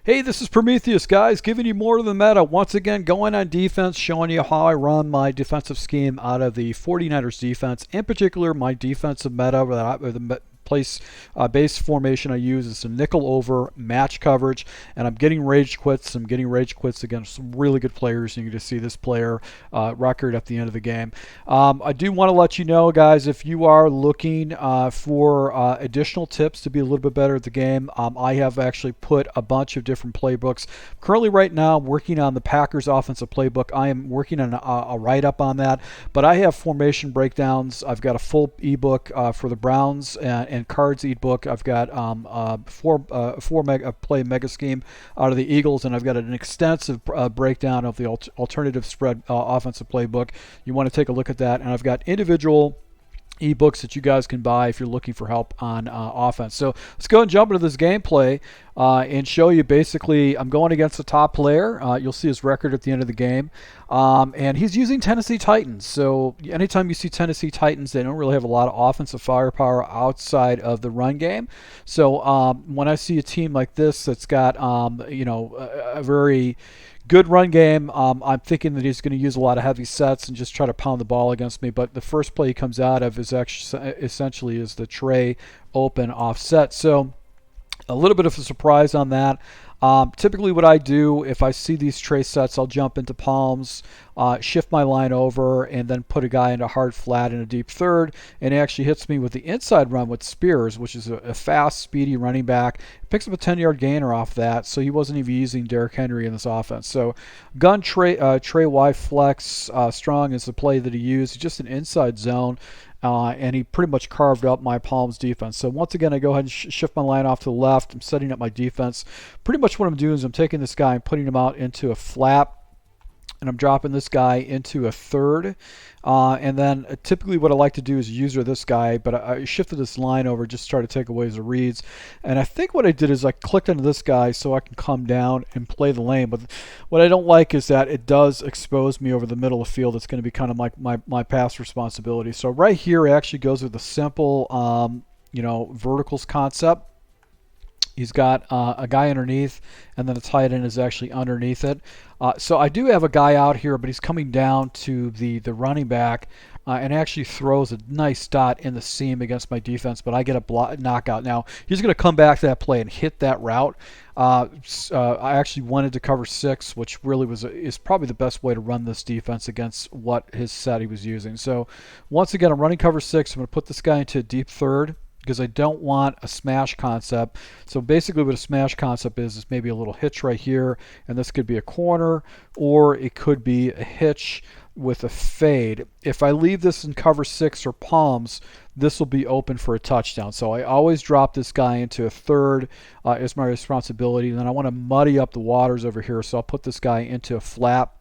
Hey, this is Prometheus, guys, giving you more of the meta. Once again, going on defense, showing you how I run my defensive scheme out of the 49ers defense. In particular, my defensive meta, the base formation I use is a nickel over match coverage, and I'm getting rage quits. I'm getting rage quits against some really good players. You can just see this player record at the end of the game. I do want to let you know, guys, if you are looking for additional tips to be a little bit better at the game, I have actually put a bunch of different playbooks. Currently, right now, I'm working on the Packers offensive playbook. I am working on a write-up on that, but I have formation breakdowns. I've got a full ebook for the Browns and cards ebook. I've got four play mega scheme out of the Eagles, and I've got an extensive breakdown of the alternative spread offensive playbook. You want to take a look at that, and I've got individual ebooks that you guys can buy if you're looking for help on offense. So let's go and jump into this gameplay and show you. Basically, I'm going against the top player. You'll see his record at the end of the game, and he's using Tennessee Titans. So anytime you see Tennessee Titans, they don't really have a lot of offensive firepower outside of the run game. So when I see a team like this that's got a very good run game, I'm thinking that he's going to use a lot of heavy sets and just try to pound the ball against me. But the first play he comes out of is actually essentially is the tray open offset. So a little bit of a surprise on that. Typically what I do, if I see these tray sets, I'll jump into palms, shift my line over, and then put a guy into hard flat in a deep third, and he actually hits me with the inside run with Spears, which is a fast, speedy running back. Picks up a 10-yard gainer off that, so he wasn't even using Derrick Henry in this offense. So gun tray Y flex strong is the play that he used. Just an inside zone. And he pretty much carved up my Palms defense. So once again, I go ahead and shift my line off to the left. I'm setting up my defense. Pretty much what I'm doing is I'm taking this guy and putting him out into a flat, and I'm dropping this guy into a third. And then typically what I like to do is user this guy, but I shifted this line over just to try to take away his reads. And I think what I did is I clicked into this guy so I can come down and play the lane. But what I don't like is that it does expose me over the middle of the field. It's going to be kind of like my pass responsibility. So right here it actually goes with the simple verticals concept. He's got a guy underneath, and then the tight end is actually underneath it. So I do have a guy out here, but he's coming down to the running back and actually throws a nice dot in the seam against my defense, but I get a knockout. Now, he's going to come back to that play and hit that route. I actually wanted to cover 6, which really is probably the best way to run this defense against what his set he was using. So once again, I'm running cover 6. I'm going to put this guy into a deep third, because I don't want a smash concept. So basically what a smash concept is maybe a little hitch right here, and this could be a corner, or it could be a hitch with a fade. If I leave this in cover 6 or palms, this will be open for a touchdown. So I always drop this guy into a third as my responsibility. And then I want to muddy up the waters over here, so I'll put this guy into a flat.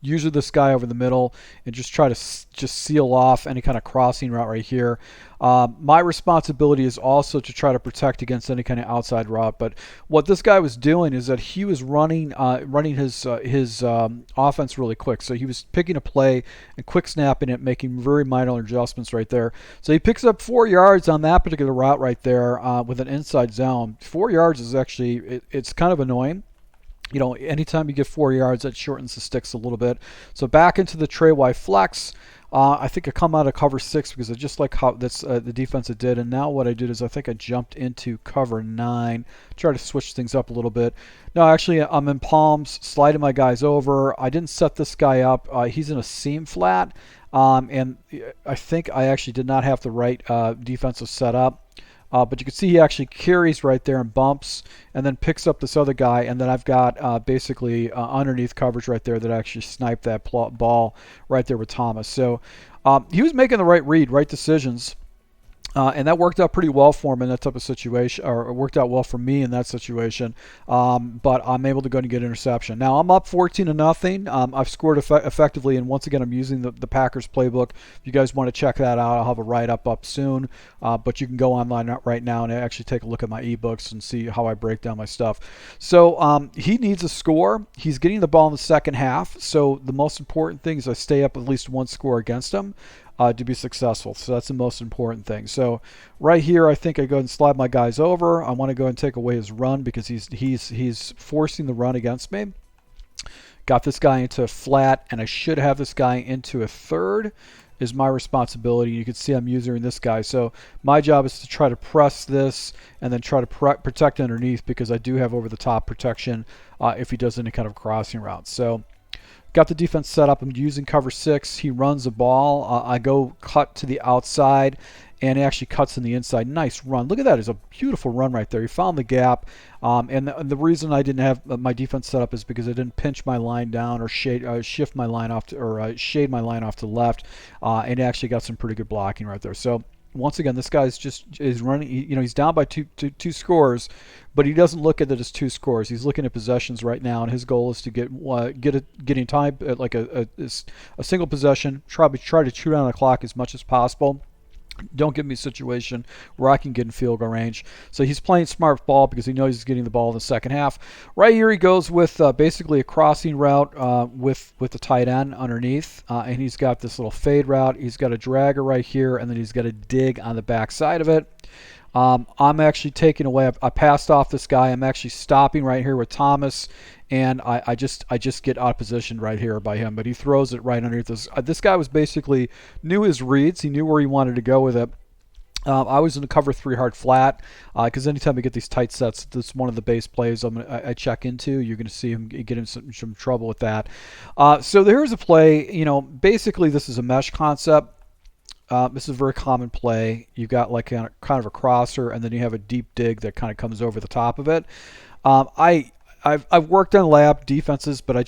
Usually this guy over the middle, and just try to just seal off any kind of crossing route right here. My responsibility is also to try to protect against any kind of outside route. But what this guy was doing is that he was running his offense really quick. So he was picking a play and quick snapping it, making very minor adjustments right there. So he picks up 4 yards on that particular route right there with an inside zone. 4 yards is actually it's kind of annoying. Anytime you get 4 yards, that shortens the sticks a little bit. So back into the tray Y flex. I think I come out of cover 6 because I just like how that's the defense it did. And now what I did is I think I jumped into cover 9, try to switch things up a little bit. No, actually I'm in palms, sliding my guys over. I didn't set this guy up. He's in a seam flat, and I think I actually did not have the right defensive setup. But you can see he actually carries right there and bumps, and then picks up this other guy, and then I've got basically underneath coverage right there that actually sniped that ball right there with Thomas. So he was making the right read, right decisions. And that worked out pretty well for him in that type of situation, or it worked out well for me in that situation. But I'm able to go and get interception. Now I'm up 14-0. I've scored effectively, and once again, I'm using the Packers playbook. If you guys want to check that out, I'll have a write-up up soon. But you can go online right now and actually take a look at my ebooks and see how I break down my stuff. So he needs a score. He's getting the ball in the second half. So the most important thing is I stay up at least one score against him. to be successful. So that's the most important thing. So right here, I think I go ahead and slide my guys over. I want to go ahead and take away his run because he's forcing the run against me. Got this guy into a flat, and I should have this guy into a third is my responsibility. You can see I'm using this guy. So my job is to try to press this and then try to protect underneath, because I do have over the top protection if he does any kind of crossing route. So got the defense set up. I'm using cover 6. He runs the ball. I go cut to the outside, and he actually cuts in the inside. Nice run. Look at that. It's a beautiful run right there. He found the gap. And the reason I didn't have my defense set up is because I didn't pinch my line down or shift my line off to, or shade my line off to the left. And he actually got some pretty good blocking right there. So once again, this guy's is running. He's down by two scores, but he doesn't look at it as 2 scores. He's looking at possessions right now, and his goal is to getting time at like a single possession. Try to chew down the clock as much as possible. Don't give me a situation where I can get in field goal range. So he's playing smart ball because he knows he's getting the ball in the second half. Right here he goes with basically a crossing route with the tight end underneath. And he's got this little fade route. He's got a dragger right here, and then he's got a dig on the back side of it. I'm actually taking away. I passed off this guy. I'm actually stopping right here with Thomas, and I just get out of position right here by him. But he throws it right underneath this. This guy was basically knew his reads. He knew where he wanted to go with it. I was in the cover 3 hard flat because anytime we get these tight sets, that's one of the base plays I check into. You're going to see him get in some trouble with that. So here's a play. Basically this is a mesh concept. This is a very common play. You've got like kind of a crosser, and then you have a deep dig that kind of comes over the top of it. I've worked on lab defenses, but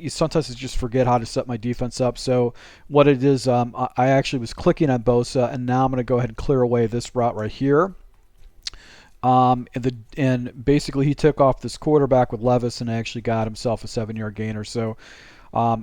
sometimes I just forget how to set my defense up. So what it is, I actually was clicking on Bosa, and now I'm going to go ahead and clear away this route right here. And basically he took off this quarterback with Levis and actually got himself a 7-yard gainer. So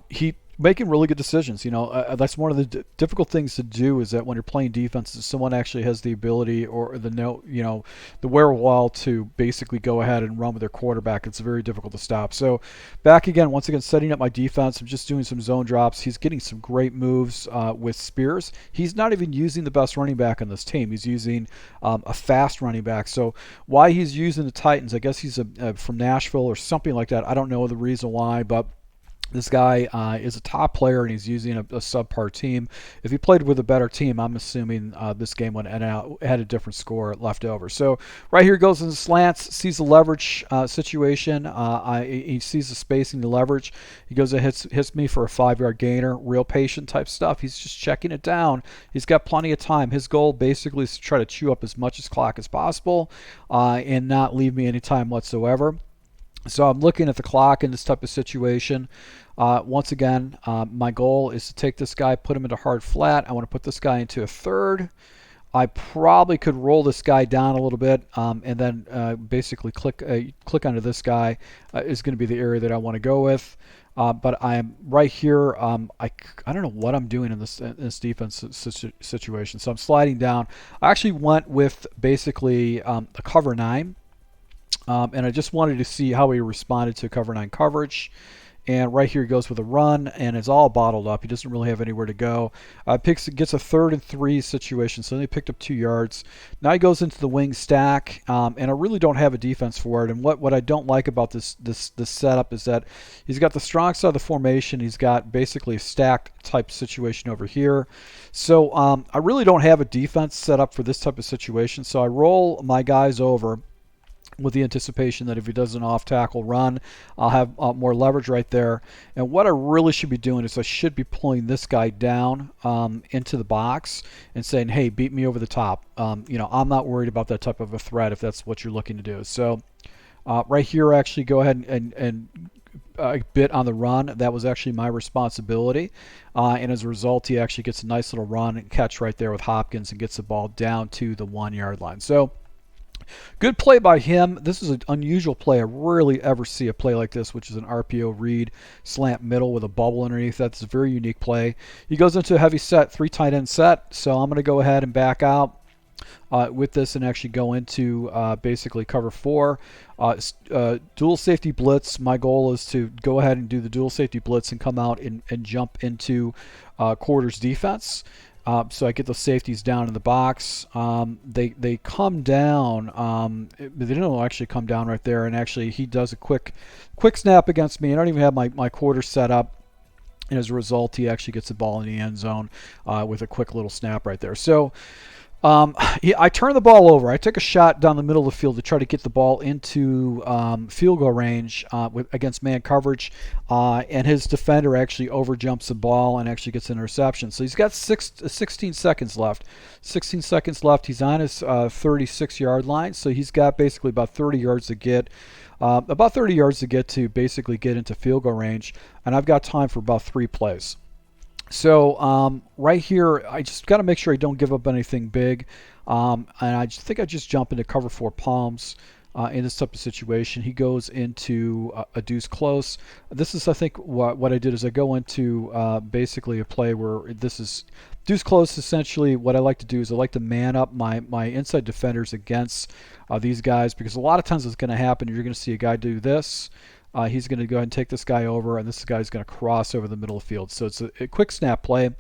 he making really good decisions. That's one of the difficult things to do, is that when you're playing defense, someone actually has the ability or the wherewithal to basically go ahead and run with their quarterback. It's very difficult to stop. So once again, setting up my defense. I'm just doing some zone drops. He's getting some great moves with Spears. He's not even using the best running back on this team. He's using a fast running back. So why he's using the Titans, I guess he's from Nashville or something like that. I don't know the reason why, but this guy is a top player, and he's using a subpar team. If he played with a better team, I'm assuming this game would end out had a different score left over. So right here goes in the slants, sees the leverage situation. He sees the spacing, the leverage. He goes and hits me for a 5-yard gainer. Real patient type stuff. He's just checking it down. He's got plenty of time. His goal basically is to try to chew up as much clock as possible and not leave me any time whatsoever. So I'm looking at the clock in this type of situation. Once again, my goal is to take this guy, put him into hard flat. I want to put this guy into a third. I probably could roll this guy down a little bit, and then basically click onto this guy is going to be the area that I want to go with. But I'm right here. I don't know what I'm doing in this defense situation. So I'm sliding down. I actually went with basically a cover 9. And I just wanted to see how he responded to cover 9 coverage. And right here he goes with a run, and it's all bottled up. He doesn't really have anywhere to go. Gets a 3rd and 3 situation, so he picked up 2 yards. Now he goes into the wing stack, and I really don't have a defense for it. And what I don't like about this setup is that he's got the strong side of the formation. He's got basically a stacked type situation over here. So I really don't have a defense set up for this type of situation. So I roll my guys over with the anticipation that if he does an off-tackle run, I'll have more leverage right there. And what I really should be doing is I should be pulling this guy down into the box and saying, hey, beat me over the top. I'm not worried about that type of a threat if that's what you're looking to do. So right here, actually go ahead and bit on the run. That was actually my responsibility. And as a result, he actually gets a nice little run and catch right there with Hopkins and gets the ball down to the 1-yard line. So good play by him. This is an unusual play. I rarely ever see a play like this, which is an RPO read slant middle with a bubble underneath. That's a very unique play. He goes into a heavy set, 3 tight end set. So I'm going to go ahead and back out with this and actually go into basically cover 4. Dual safety blitz. My goal is to go ahead and do the dual safety blitz and come out and jump into quarters defense. So I get those safeties down in the box. They come down. They don't actually come down right there. And actually, he does a quick snap against me. I don't even have my quarter set up. And as a result, he actually gets the ball in the end zone with a quick little snap right there. So I turn the ball over. I take a shot down the middle of the field to try to get the ball into field goal range against man coverage, and his defender actually overjumps the ball and actually gets an interception. So he's got 16 seconds left. 16 seconds left. He's on his 36-yard line, so he's got basically about 30 yards to get. About 30 yards to get to basically get into field goal range, and I've got time for about 3 plays. So right here, I just got to make sure I don't give up anything big, and I think I just jump into cover 4 palms in this type of situation. He goes into a deuce close. This is, I think, what I did is I go into basically a play where this is deuce close. Essentially, what I like to do is I like to man up my inside defenders against these guys, because a lot of times what's going to happen, you're going to see a guy do this. He's going to go ahead and take this guy over, and this guy's going to cross over the middle of the field. So it's a quick snap play.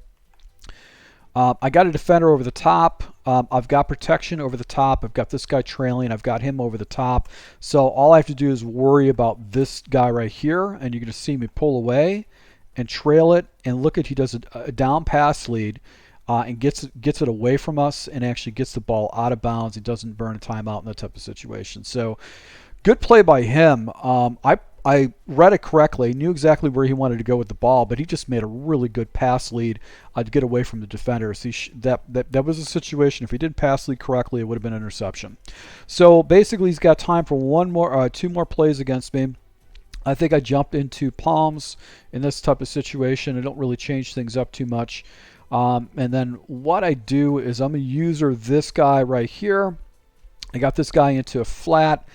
I got a defender over the top. I've got protection over the top. I've got this guy trailing. I've got him over the top. So all I have to do is worry about this guy right here, and you're going to see me pull away and trail it. And look at, he does a down pass lead and gets it away from us and actually gets the ball out of bounds. He doesn't burn a timeout in that type of situation. So good play by him. I read it correctly, knew exactly where he wanted to go with the ball, but he just made a really good pass lead to get away from the defenders. That was a situation, if he didn't pass lead correctly, it would have been an interception. So basically, he's got time for 2 more plays against me. I think I jumped into palms in this type of situation. I don't really change things up too much. And then what I do is I'm going to user this guy right here. I got this guy into a flat.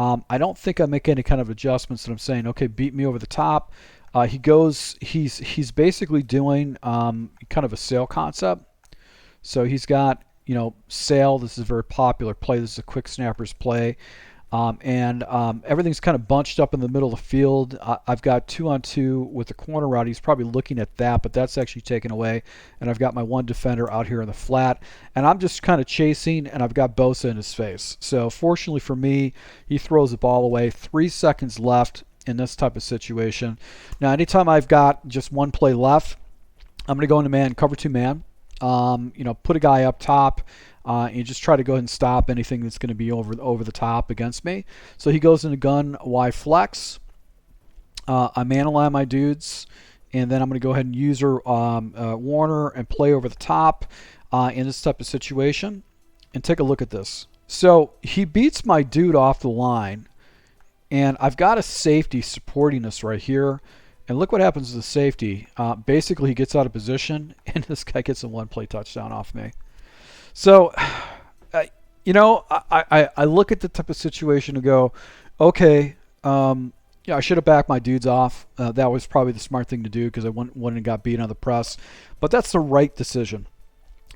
I don't think I make any kind of adjustments that I'm saying, okay, beat me over the top. He's basically doing kind of a sail concept. So he's got, sail. This is a very popular play. This is a quick snapper's play. Everything's kind of bunched up in the middle of the field. I've got 2-on-2 with the corner route. He's probably looking at that, but that's actually taken away. And I've got my one defender out here in the flat. And I'm just kind of chasing, and I've got Bosa in his face. So fortunately for me, he throws the ball away. 3 seconds left in this type of situation. Now, anytime I've got just one play left, I'm going to go into man, cover 2 man. Put a guy up top. And just try to go ahead and stop anything that's going to be over the top against me. So he goes into gun Y flex. I man align my dudes, and then I'm going to go ahead and user Warner and play over the top in this type of situation. And take a look at this. So he beats my dude off the line, and I've got a safety supporting us right here. And look what happens to the safety. Basically, he gets out of position, and this guy gets a 1-play touchdown off me. So, I look at the type of situation and go, okay, I should have backed my dudes off. That was probably the smart thing to do because I wouldn't have got beat on the press. But that's the right decision.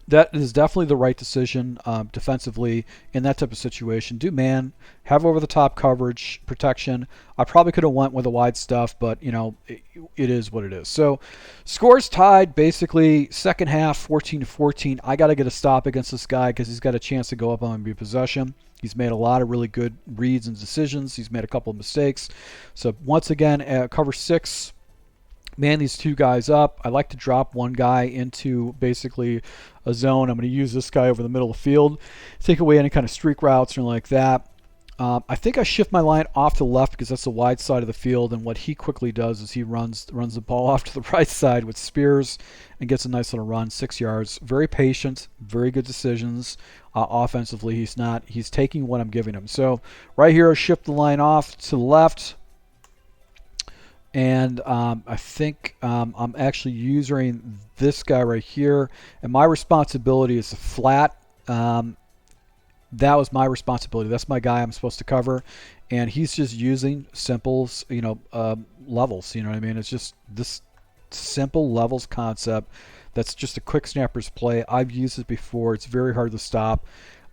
That is definitely the right decision defensively in that type of situation. Do man, have over-the-top coverage, protection. I probably could have went with the wide stuff, but, it is what it is. So scores tied, basically, second half, 14-14. I got to get a stop against this guy because he's got a chance to go up on me possession. He's made a lot of really good reads and decisions. He's made a couple of mistakes. So once again, cover 6. Man these 2 guys up. I like to drop one guy into basically a zone. I'm going to use this guy over the middle of the field, take away any kind of streak routes or like that. I think I shift my line off to the left because that's the wide side of the field, and what he quickly does is he runs the ball off to the right side with Spears and gets a nice little run, 6 yards. Very patient, very good decisions offensively. He's taking what I'm giving him. So right here, I shift the line off to the left. And I think I'm actually using this guy right here. And my responsibility is to flat. That was my responsibility. That's my guy I'm supposed to cover. And he's just using simple, levels. You know what I mean? It's just this simple levels concept. That's just a quick snapper's play. I've used it before. It's very hard to stop.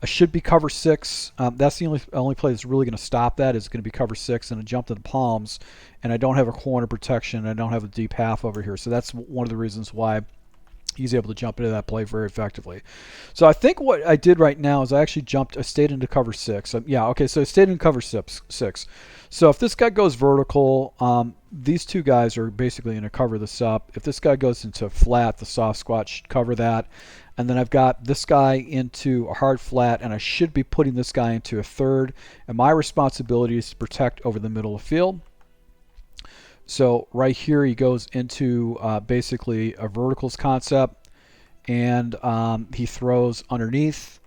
I should be cover 6. That's the only play that's really going to stop that is going to be cover 6, and I jumped into palms, and I don't have a corner protection. I don't have a deep half over here, so that's one of the reasons why he's able to jump into that play very effectively. So I think what I did right now is I actually I stayed into cover 6. Yeah, okay, so I stayed in cover 6. So if this guy goes vertical, these two guys are basically going to cover this up. If this guy goes into flat, the soft squat should cover that. And then I've got this guy into a hard flat, and I should be putting this guy into a third. And my responsibility is to protect over the middle of the field. So right here he goes into basically a verticals concept, and he throws underneath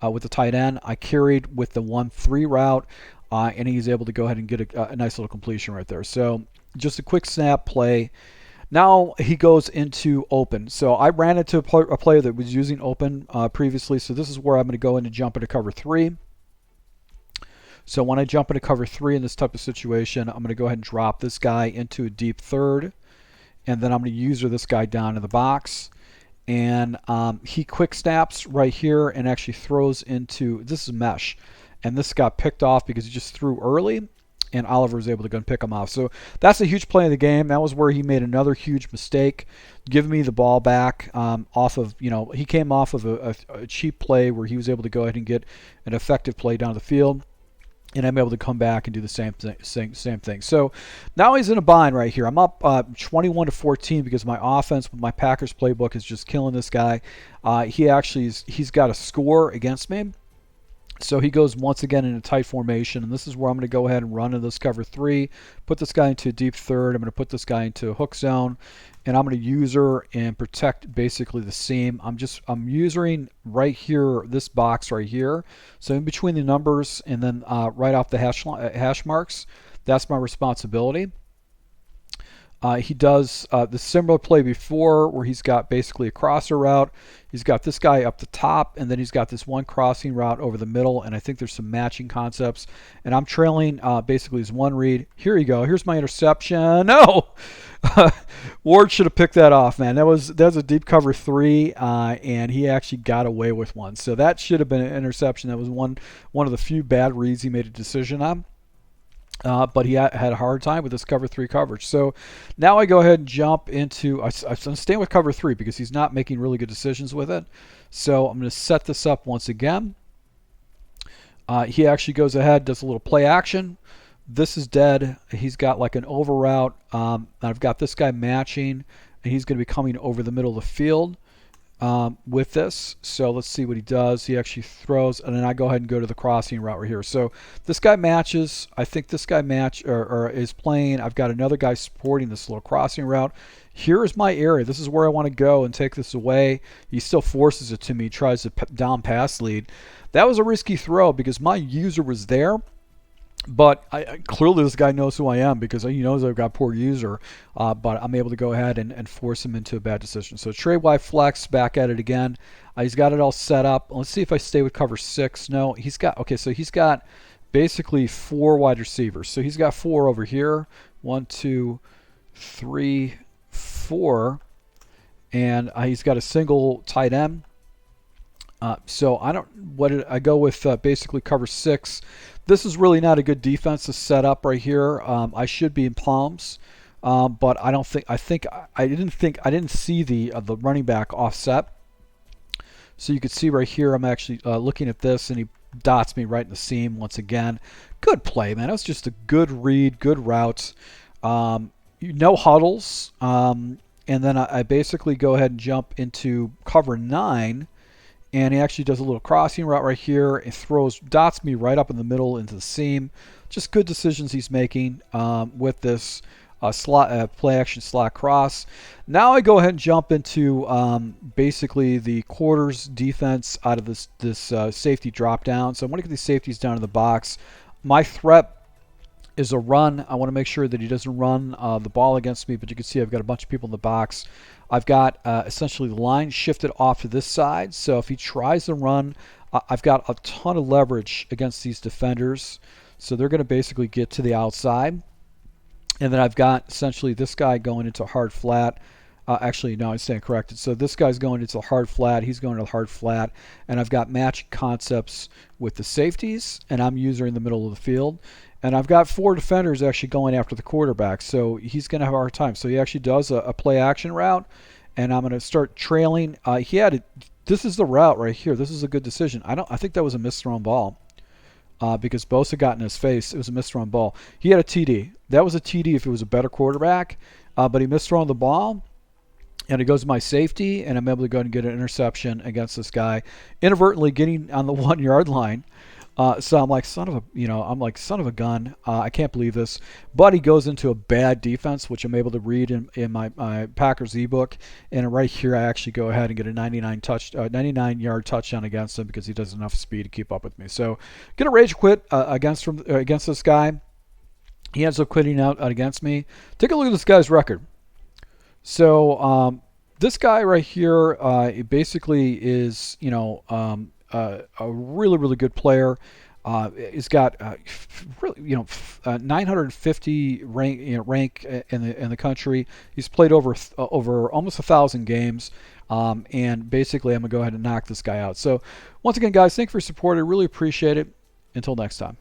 with the tight end. I carried with the 1-3 route, and he's able to go ahead and get a nice little completion right there. So just a quick snap play. Now he goes into open. So I ran into a player that was using open previously, so this is where I'm going to go in and jump into cover 3. So when I jump into cover 3 in this type of situation, I'm going to go ahead and drop this guy into a deep third, and then I'm going to user this guy down in the box. And he quick snaps right here and actually throws into, this is mesh, and this got picked off because he just threw early, and Oliver was able to go and pick him off. So that's a huge play in the game. That was where he made another huge mistake, giving me the ball back off of, he came off of a cheap play where he was able to go ahead and get an effective play down the field. And I'm able to come back and do the same thing. So now he's in a bind right here. I'm up 21-14 because my offense with my Packers playbook is just killing this guy. He's got a score against me. So he goes once again in a tight formation, and this is where I'm going to go ahead and run in this cover 3, put this guy into a deep third. I'm going to put this guy into a hook zone, and I'm going to user and protect basically the seam. I'm usering right here, this box right here. So in between the numbers and then right off the hash marks, that's my responsibility. He does the similar play before where he's got basically a crosser route. He's got this guy up the top, and then he's got this one crossing route over the middle, and I think there's some matching concepts. And I'm trailing basically his one read. Here you go. Here's my interception. No! Ward should have picked that off, man. That was a deep cover 3, and he actually got away with one. So that should have been an interception. That was one of the few bad reads he made a decision on. But he had a hard time with this cover 3 coverage. So now I go ahead and jump into, I'm staying with cover 3 because he's not making really good decisions with it. So I'm going to set this up once again. He actually goes ahead, does a little play action. This is dead. He's got like an over route. I've got this guy matching, and he's going to be coming over the middle of the field with this. So let's see what he does. He actually throws, and then I go ahead and go to the crossing route right here. So this guy matches. I think this guy is playing. I've got another guy supporting this little crossing route. Here is my area. This is where I want to go and take this away. He still forces it to me, tries to down pass lead. That was a risky throw because my user was there. But clearly this guy knows who I am because he knows I've got poor user. But I'm able to go ahead and force him into a bad decision. So trade wide flex, back at it again. He's got it all set up. Let's see if I stay with cover 6. No, he's got basically 4 wide receivers. So he's got 4 over here. 1, 2, 3, 4. And he's got a single tight end. So I go with basically cover 6. This is really not a good defense to set up right here. I should be in palms, but I didn't see the running back offset. So you can see right here, I'm actually looking at this, and he dots me right in the seam once again. Good play, man. That was just a good read, good route. No huddles, and then I basically go ahead and jump into cover 9. And he actually does a little crossing route right here and dots me right up in the middle into the seam. Just good decisions he's making with this play action slot cross. Now I go ahead and jump into basically the quarters defense out of this safety drop down. So I want to get these safeties down in the box. My threat is a run. I want to make sure that he doesn't run the ball against me, but you can see I've got a bunch of people in the box. I've got essentially the line shifted off to this side, so if he tries to run, I've got a ton of leverage against these defenders, so they're going to basically get to the outside. And then I've got essentially this guy going into hard flat. Actually, no, I stand corrected. So this guy's going into the hard flat. He's going to the hard flat. And I've got matching concepts with the safeties, and I'm using the middle of the field. And I've got 4 defenders actually going after the quarterback, so he's going to have a hard time. So he actually does a play action route, and I'm going to start trailing. This is the route right here. This is a good decision. I think that was a misthrown ball. Because Bosa got in his face. It was a misthrown ball. He had a TD. That was a TD if it was a better quarterback, but he misthrown the ball, and it goes to my safety, and I'm able to go and get an interception against this guy, inadvertently getting on the 1 yard line. So I'm like, son of a gun. I can't believe this. But he goes into a bad defense, which I'm able to read in my Packers ebook. And right here, I actually go ahead and get a 99-yard touchdown against him because he does enough speed to keep up with me. So get a rage quit against this guy. He ends up quitting out against me. Take a look at this guy's record. So this guy right here, basically is, a really, really good player. He's got 950 rank in the country. He's played over almost 1,000 games, and basically I'm gonna go ahead and knock this guy out. So once again, guys, thank you for your support. I really appreciate it. Until next time.